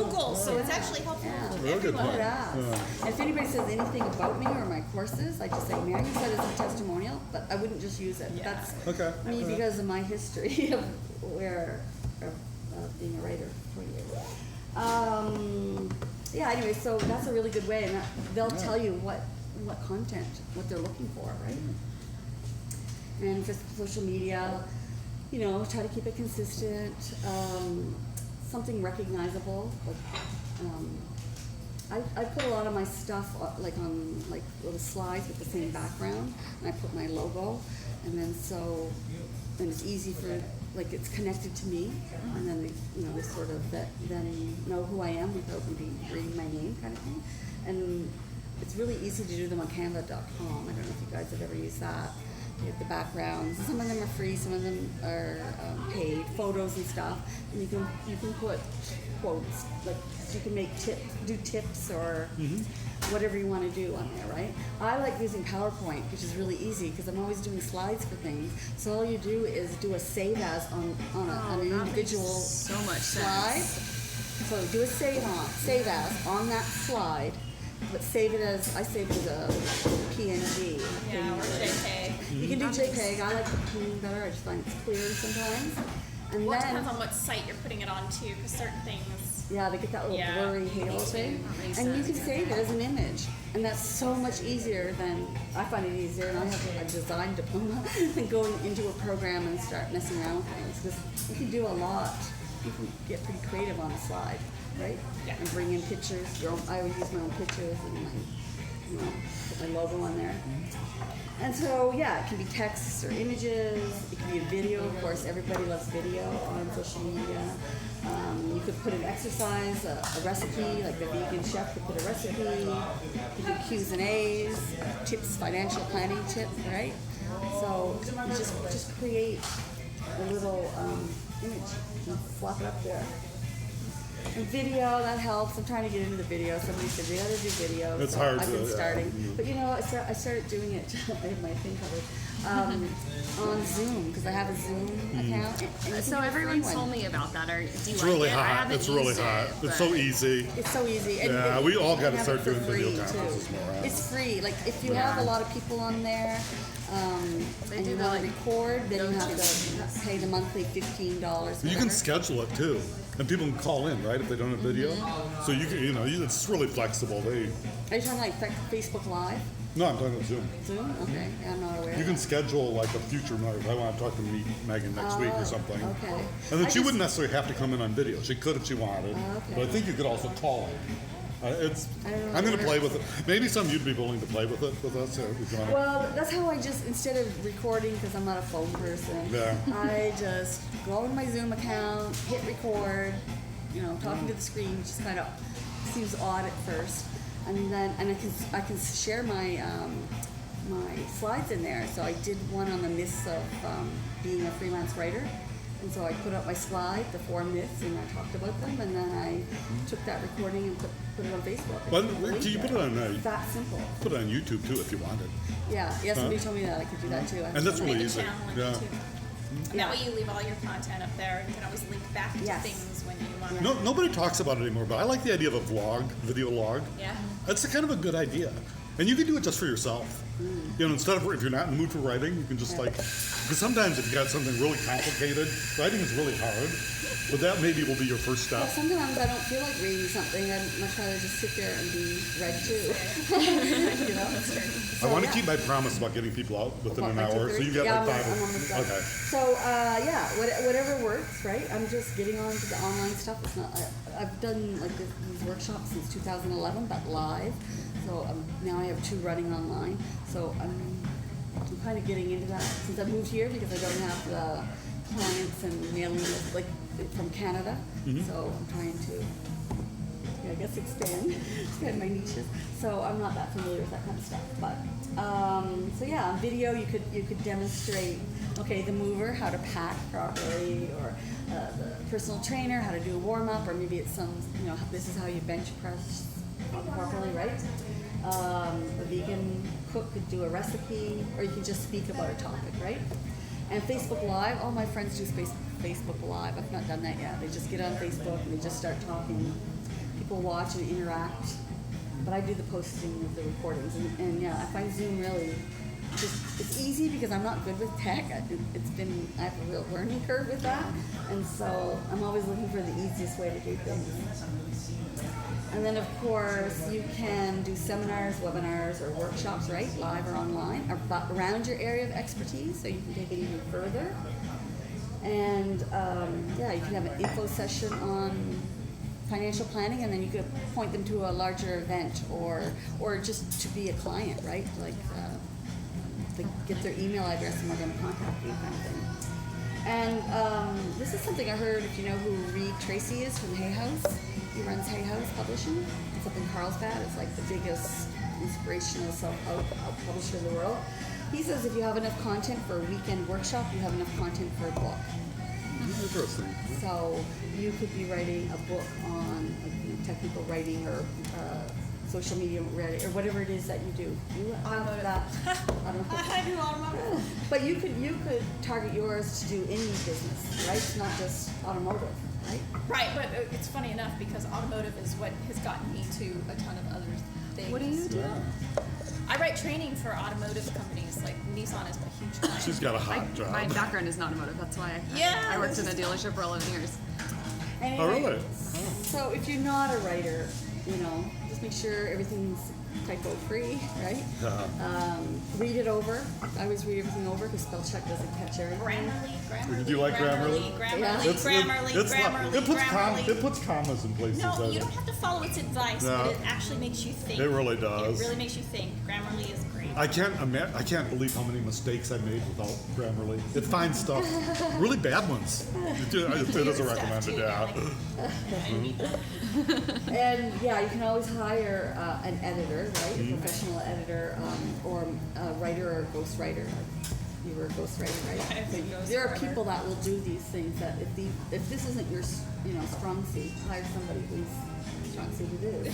Google. So it's actually helpful Yeah. to Real good everyone. point. Yeah. And if anybody says anything about me or my courses, I just say, may I use that as a testimonial? But I wouldn't just use it. Yeah. That's Okay. me because of my history of being a writer for years. Yeah, anyway, so that's a really good way, and they'll tell you what content, what they're looking for, right? And for social media, you know, try to keep it consistent, something recognizable. Like, I put a lot of my stuff like on like little slides with the same background, and I put my logo, and then and it's easy for, like, it's connected to me, and then they sort of then know who I am without me reading my name, kind of thing. And it's really easy to do them on Canva.com. I don't know if you guys have ever used that. You have the backgrounds. Some of them are free, some of them are paid. Photos and stuff, and you can put quotes, like you can make tips or whatever you want to do on there, right? I like using PowerPoint, which is really easy because I'm always doing slides for things. So all you do is do a save as on an individual so much slide. sense. So do a save as on that slide, but save it as, I save it as a PNG. Yeah, or JK. You can do JPEG. I like the PNG better. I just find it's clearer sometimes. And Well, it then, depends on what site you're putting it on too, because certain things. yeah, they get that little Yeah. blurry halo thing. That makes And you sense. can save it as an image. And that's so much easier than, I find it easier, and I have a design diploma, than going into a program and start messing around with things. Because you can do a lot. You can get pretty creative on a slide, right? Yeah. And bring in pictures. I would use my own pictures and put my logo on there. And so, yeah, it can be text or images. It can be a video. Of course, everybody loves video on social media. You could put an exercise, a recipe, like the vegan chef could put a recipe. You could do Q's and A's, tips, financial planning tips, right? So you just create a little image and slap it up there. And video, that helps. I'm trying to get into the video. Somebody said they gotta do video. It's so hard I've to, been yeah. starting. But you know, I started doing it. I have my thing covered on Zoom because I have a Zoom account. And you can So do a everyone free told one. me about that. Do you It's like really it? I hot. haven't It's really used hot. it, It's so but- easy. It's so easy. And Yeah, and we all you gotta can start have it doing for video free, conferences too. more often. It's free. Like if you have a lot of people on there, They and do you the, want to like, record, then you have go-to. to pay the monthly $15. You can schedule it too, and people can call in, right, if they don't have video. So you can, it's really flexible. Are you talking like Facebook Live? No, I'm talking about Zoom. Zoom? Okay, yeah, I'm not aware. You can schedule like a future night. I want to talk to Megan next week or something. okay. And then I she just- wouldn't necessarily have to come in on video. She could if she wanted. okay. But I think you could also call in. I don't know I'm going to where- play with it. Maybe some of you'd be willing to play with it with us. If you want. Well, that's how I just, instead of recording, because I'm not a phone person, Yeah. I just go on my Zoom account, hit record, talking to the screen, which just kind of seems odd at first. And then, I can share my my slides in there. So I did one on the myths of being a freelance writer. And so I put up my slide, the 4 myths, and I talked about them, and then I took that recording and put it on Facebook. Well, It's a link can you put there. it on, It's that simple. Put it on YouTube too if you wanted. Yeah, somebody told me that I could do that too. And that's Make really a easy. channel on Yeah. YouTube. And that way you leave all your content up there and you can always link back to Yes. things when you want to. No, nobody talks about it anymore, but I like the idea of a vlog, video log. Yeah. That's a kind of a good idea. And you can do it just for yourself. Instead of, if you're not in the mood for writing, you can just because sometimes if you got something really complicated, writing is really hard, but that maybe will be your first Well, step. sometimes I don't feel like reading something. I'd much rather just sit there and be read too. I want to keep my promise about getting people out within an About hour, so you got yeah, like I'm almost done. Okay. So whatever works, right? I'm just getting on to the online stuff. It's not. I've done like these workshops since 2011, but live. So now I have 2 running online. So I'm kind of getting into that since I moved here because I don't have the clients and mailing list like from Canada. So I'm trying to I guess expand my niches. So I'm not that familiar with that kind of stuff. But so yeah, on video you could demonstrate, okay, the mover, how to pack properly, or the personal trainer, how to do a warm up, or maybe it's some, this is how you bench press properly, right? A vegan cook could do a recipe, or you can just speak about a topic, right? And Facebook Live, all my friends do Facebook Live. I've not done that yet. They just get on Facebook and they just start talking. People watch and interact. But I do the posting of the recordings. And yeah, I find Zoom really it's easy because I'm not good with tech. I have a real learning curve with that. And so I'm always looking for the easiest way to do things. And then of course you can do seminars, webinars, or workshops, right? Live or online, around your area of expertise, so you can take it even further. And you can have an info session on financial planning, and then you could point them to a larger event, or just to be a client, right? Like they get their email address and we're going to contact you, kind of thing. And this is something I heard, if you know who Reed Tracy is from Hay House. He runs Hay House Publishing. It's up in Carlsbad. It's like the biggest inspirational self-help publisher in the world. He says if you have enough content for a weekend workshop, you have enough content for a book. Interesting. So you could be writing a book on technical writing, or social media writing, or whatever it is that you do. You have that. I do automotive. But you could target yours to do any business, right? It's not just automotive, right? Right, but it's funny enough because automotive is what has gotten me to a ton of other things. What do you do? I write training for automotive companies, like Nissan is a huge client. She's got a hot job. My background is in automotive. That's why I worked in a dealership for 11 years. Anyway, Oh, really? So if you're not a writer, just make sure everything's typo free, right? Read it over. I always read everything over because spell check doesn't catch everything. Grammarly. Do you like Grammarly? It puts commas in places. No, you don't have to follow its advice, but it actually makes you think. It really does. It really makes you think. Grammarly is great. I can't believe how many mistakes I made without Grammarly. It finds stuff, really bad ones. It doesn't recommend it, yeah. And yeah, you can always hire an editor, right? A professional editor, or a writer or a ghostwriter. You were a ghostwriter, right? So there are people that will do these things that if this isn't your strong suit, hire somebody who's strong suit to do.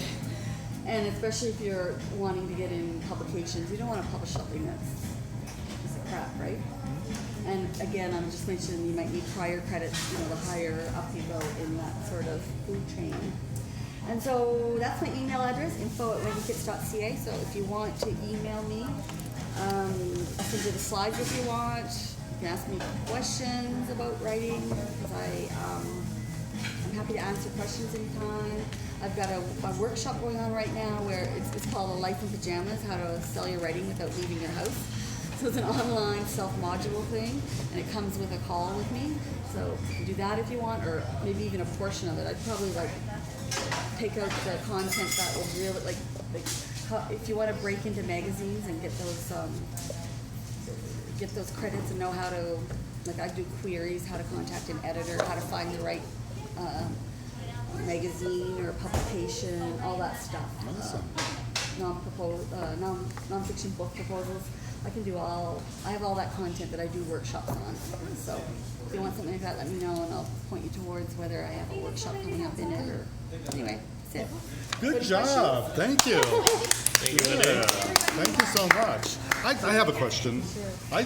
And especially if you're wanting to get in publications, you don't want to publish something that's piece of crap, right? And again, I'm just mentioning you might need prior credits, the higher up you go in that sort of food chain. And so that's my email address, info@wendykits.ca. So if you want to email me, I'll send you the slides if you want. You can ask me questions about writing, because I'm happy to answer questions anytime. I've got a workshop going on right now where it's called A Life in Pajamas, how to sell your writing without leaving your house. So it's an online self-module thing, and it comes with a call with me. So you can do that if you want, or maybe even a portion of it. I'd probably take out the content that would really if you want to break into magazines and get those credits and know how to, I do queries, how to contact an editor, how to find the right magazine or publication, all that stuff. Awesome. Non-fiction book proposals. I have all that content that I do workshops on. So if you want something like that, let me know and I'll point you towards whether I have a workshop coming up in it, or anyway, that's it. Good job. Thank you. Yeah. Thank you so much. I have a question. I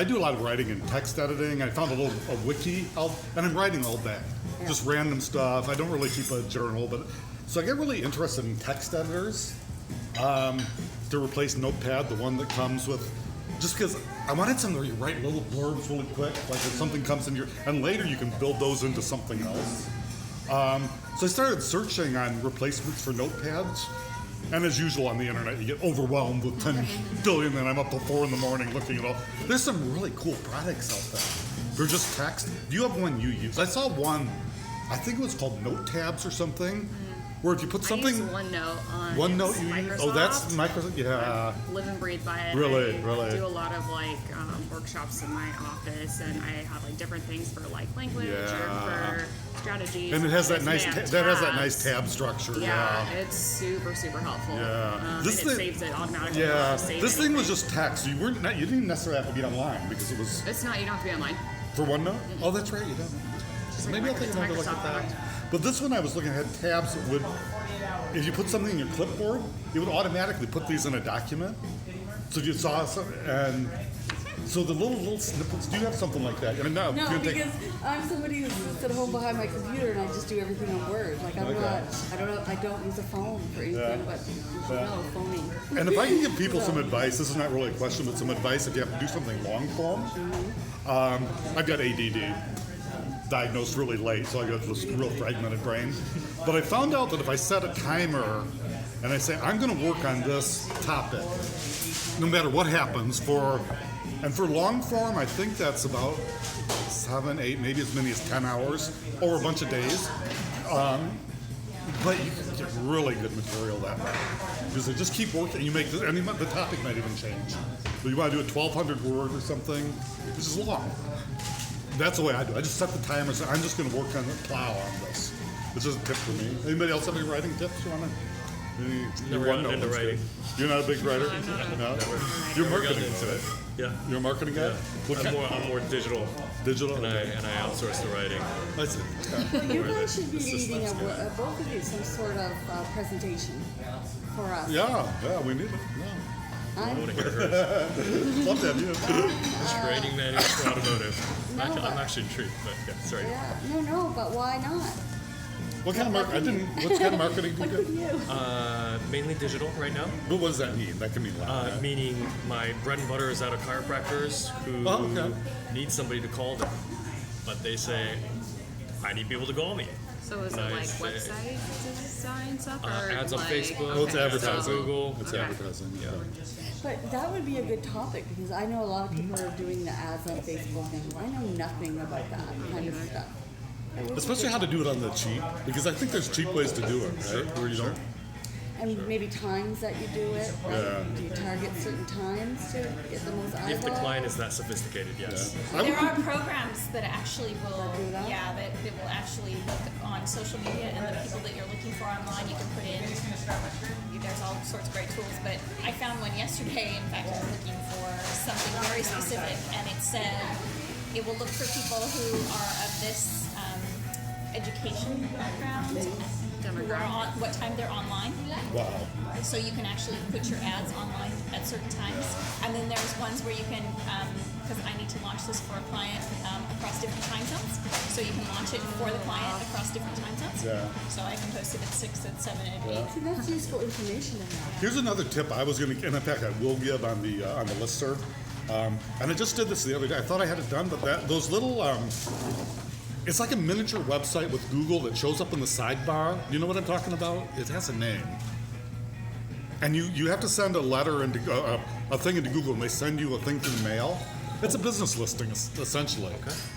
do a lot of writing and text editing. I found a wiki, and I'm writing all day. Yeah. Just random stuff. I don't really keep a journal, so I get really interested in text editors to replace Notepad, the one that comes with, just because I wanted something where you write little blurbs really quick, like if something comes in and later you can build those into something else. So I started searching on replacements for notepads, and as usual on the internet, you get overwhelmed with 10 billion, and I'm up till 4 in the morning looking at all. There's some really cool products out there. They're just text. Do you have one you use? I saw one, I think it was called Note Tabs or something, Where if you put I something, use OneNote on OneNote you use? Microsoft. Oh, that's Microsoft. Yeah. Live and breathe by it. Really, I really. do a lot of like workshops in my office, and I have like different things for like language Yeah. or for strategies. And it has that It's nice made of that has that tabs. nice tab structure. Yeah, it's super helpful. Yeah. And This it thing- saves it automatically. Yeah. Just save This thing was anything. just text. You didn't even necessarily have to be online because it was It's not. You don't have to be online. for OneNote. Oh, that's right. You don't. Just like Maybe I'll Microsoft- take it's another look at Microsoft that. product. But this one I was looking at had tabs that would, if you put something in your clipboard, it would automatically put these in a document. So if you saw something, and so the little snippets. Do you have something like that? I mean, No, you can take- because I'm somebody who sits at home behind my computer and I just do everything on Word. Like I'm Okay. not, I don't use a phone for anything, Yeah. but you Yeah. know, phoning. And if I can give people some advice, this is not really a question, but some advice if you have to do something long form. I've got ADD, diagnosed really late, so I got this real fragmented brain. But I found out that if I set a timer and I say, I'm going to work on this topic, no matter what happens, for long form, I think that's about 7, 8, maybe as many as 10 hours over a bunch of days. But you can get really good material that way. Because they just keep working. You make the topic might even change. But you want to do a 1,200 word or something, which is long. That's the way I do it. I just set the timer. So I'm just going to work on the plow on this. This is a tip for me. Anybody else have any writing tips you want to? Never gotten into writing. You're not a big writer? No? You're Never gotten marketing, into right? it. Yeah. You're a marketing guy? What kind? I'm more digital, Digital? and I outsource the writing. I see. But you guys should be the leading system's good. both of you some sort of presentation for us. Yeah, we need it. I I'm, want to hear hers. Love to have you. Training manual for automotive. No, but- I'm actually intrigued, but yeah, sorry. yeah, no, but why not? What kind of marketing? What kind of marketing do you do? You. Mainly digital right now. But what does that mean? That can mean a lot. Meaning my bread and butter is out of chiropractors who Oh, okay. need somebody to call them, but they say, I need people to call me. So is it Nice. like website design stuff or Ads on like, Facebook. Oh, it's okay, advertising. so- Google. It's Okay. advertising. Yeah. But that would be a good topic because I know a lot of people are doing the ads on Facebook and I know nothing about that kind of stuff. It would be Especially how to do it on the cheap, because I think there's cheap ways to do it, right? Where you don't. And maybe times that you do it, right? Yeah. Do you target certain times to get the most eyeballs? If the client is that sophisticated, yes. I There would, are programs that actually will, do that? that will actually look on social media and the people that you're looking for online. You can put in. There's all sorts of great tools, but I found one yesterday. In fact, I was looking for something very specific, and it said it will look for people who are of this education background, who are on what time they're online. wow. So you can actually put your ads online at certain times. And then there's ones where you can, because I need to launch this for a client across different time zones. So you can launch it for the client across different time zones. Yeah. So I can post it at 6, at 7, at 8. See, that's useful information to have. Here's another tip I was going to, and in fact I will give on the listserv. And I just did this the other day. I thought I had it done, but those little, it's like a miniature website with Google that shows up in the sidebar. You know what I'm talking about? It has a name. And you have to send a letter into a thing into Google, and they send you a thing through the mail. It's a business listing essentially,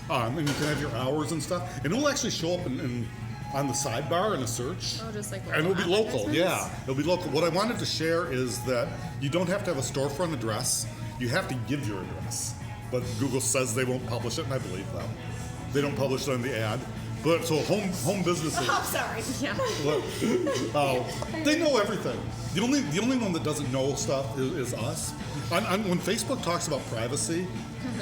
and you can have your hours and stuff, and it will actually show up on the sidebar in a search. Oh, just like And it'll be local, advertisements? yeah. It'll be local. What I wanted to share is that you don't have to have a storefront address. You have to give your address. But Google says they won't publish it, and I believe them. They don't publish it on the ad. But so home businesses, Oh, sorry. Yeah. they know everything. The only one that doesn't know stuff is us. When Facebook talks about privacy,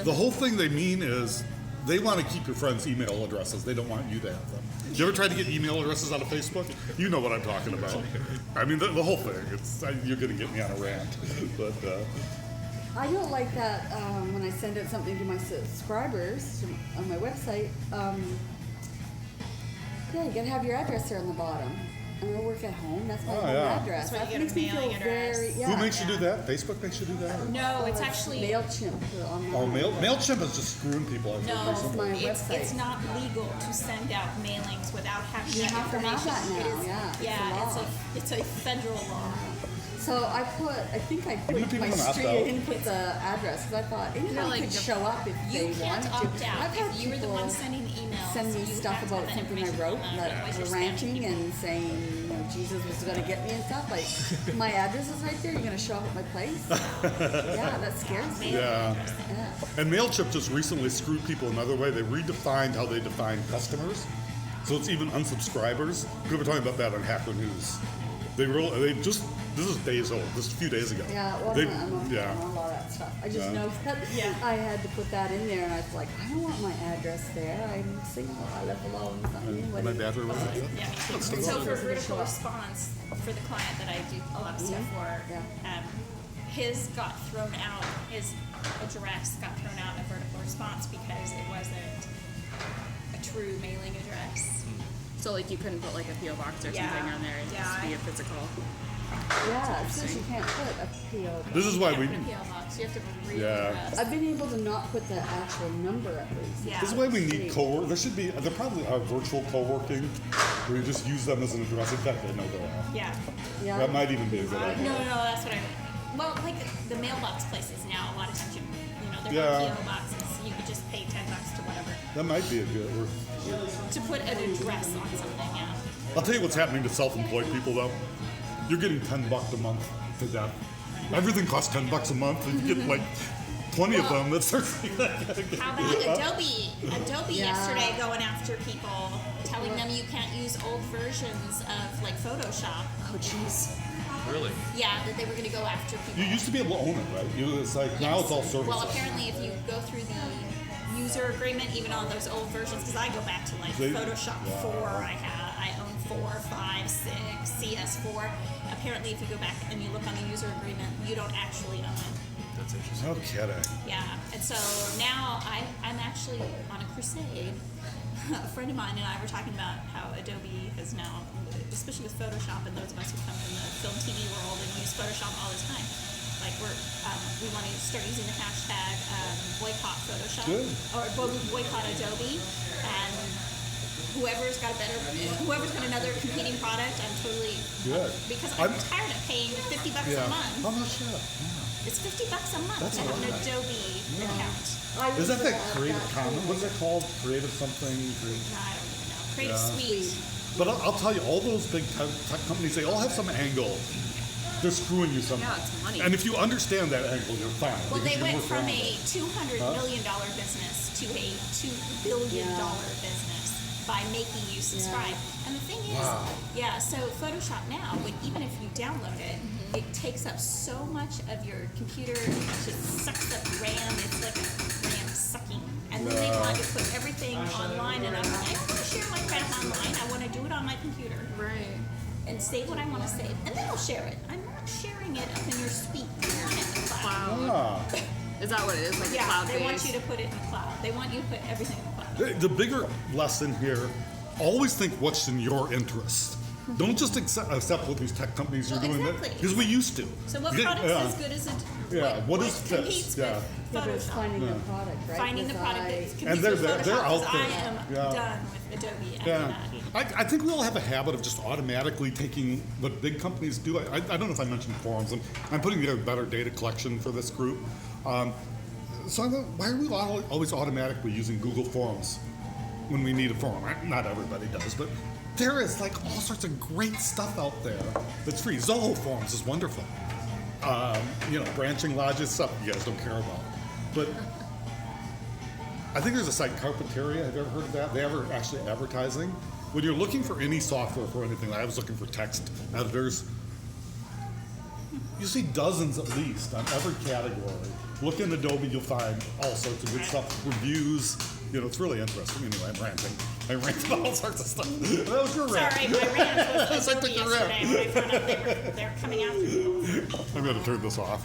the whole thing they mean is they want to keep your friends' email addresses. They don't want you to have them. You ever tried to get email addresses out of Facebook? You know what I'm talking about. I mean, the whole thing. You're going to get me on a rant. But I don't like that when I send out something to my subscribers on my website. Yeah, you gotta have your address there on the bottom. And I work at home. That's my Oh, home yeah. address. That's why you That get a makes me mailing feel address. very. Yeah. who makes you do that? Facebook makes you do that? No, it's actually Mailchimp. Oh, MailChimp is just screwing people. I think, no. or something. my It's website. not legal to send out mailings without having You that have to have information. that now, It is, yeah, it's a law. it's a federal law. So I think I put people my can opt street, I out. didn't put the address, because I thought anybody like could the- show up if You they can't wanted opt to. out. I've had If you were the people one sending the emails, send me you stuff have to about have that something I information wrote on there, that otherwise were you're spamming ranting people. and saying, Jesus was going to get me and stuff. Like, my address is right there. You're going to show up at my place? Yeah, that scares me. Yeah. Yeah. And MailChimp just recently screwed people another way. They redefined how they define customers. So it's even unsubscribers. We were talking about that on Hacker News. This is days old, just a few days ago. Yeah, well, They- I'm on yeah. a lot of that stuff. I just Yeah. know that I had to put that in there, and I was like, I don't want my address there. I'm single. I live alone. My battery was like Yeah, me too. Okay. So for Okay. vertical response, for the client that I do a lot of stuff for, Yeah. his got thrown out, his address got thrown out of vertical response because it wasn't a true mailing address. So like you couldn't put like a PO box or Yeah. something on there. It Yeah, has to be I- a physical. Yeah, it says you can't put a PO. This is why You we. can't put a PO box. You have to have a real Yeah. address. I've been able to not put the actual number at least. Yeah. This is why we need co-work. There should be. There probably are virtual co-working where you just use them as an address. In fact, I know there are. Yeah. Yeah. That might even be a good No, idea. that's what I. Well, like the mailbox places now, a lot of times they're Yeah. not PO boxes. You could just pay $10 to whatever That might be a good. to put an address on something. Yeah. I'll tell you what's happening to self-employed people though. You're getting $10 a month to death. Everything costs $10 a month, and you get like 20 of them. That's How about Adobe Yeah. yesterday going after people, telling them you can't use old versions of like Photoshop. Oh, jeez. Really? Yeah, that they were going to go after people. You used to be able to own it, right? It's like now it's all services. Well, apparently, if you go through the user agreement, even on those old versions, because I go back to like They- Photoshop 4, I own 4, 5, 6, CS4. Apparently, if you go back and you look on the user agreement, you don't actually own it. That's interesting. No kidding. Yeah, and so now I'm actually on a crusade. A friend of mine and I were talking about how Adobe has now, especially with Photoshop, and those of us who come from the film TV world and use Photoshop all the time, like we want to start using the hashtag boycott Photoshop Good. or boycott Adobe, and whoever's got another competing product, I'm totally Good. because I'm tired of paying $50 a month. How much? It's $50 a month That's to a have an lot. Adobe account. Is that Creative Commons? What's it called? Creative something? I don't even know. Creative Yeah. Suite. But I'll tell you, all those big tech companies, they all have some angle. They're screwing you somehow. Yeah, it's money. And if you understand that angle, you're fine. Well, because they you went work from around a it. $200 million business to a $2 billion business by making you subscribe. And the thing is, so Photoshop now, even if you download it, it takes up so much of your computer, it just sucks up RAM. It's like a RAM sucking. And then they want to put everything online, and I'm like, I don't want to share my crap online. I want to do it on my computer. Right. And save what I want to save. And then I'll share it. I'm not sharing it up in your suite. I want it in the cloud. Ah. Is that what it is? Like a Yeah, cloud they want base? you to put it in the cloud. They want you to put everything in the cloud. The bigger lesson here, always think what's in your interest. Don't just accept what these tech companies are Well, doing. exactly. Because we used to. So what Yeah, product's yeah. as good as it? Yeah, what is competes this? Yeah. with But it's Photoshop? finding the product, right? Finding the Because product that I- competes And they're with there. Photoshop. They're out 'cause I there. am Yeah. done with Adobe. Yeah, I think we all have a habit of just automatically taking what big companies do. I don't know if I mentioned forums. I'm putting together a better data collection for this group. So I thought, why are we always automatically using Google Forms when we need a forum? Not everybody does, but there is like all sorts of great stuff out there that's free. Zoho Forms is wonderful. Branching logic stuff you guys don't care about. But I think there's a site, Carpeteria. Have you ever heard of that? They ever actually advertising. When you're looking for any software for anything, like I was looking for text editors, you see dozens at least on every category. Look in Adobe, you'll find all sorts of good stuff, reviews. It's really interesting. Anyway, I'm ranting. I rant about all sorts of stuff. That was your rant. Sorry, my rant was I Adobe took your rant. yesterday when I found out they're coming after me. I'm going to turn this off.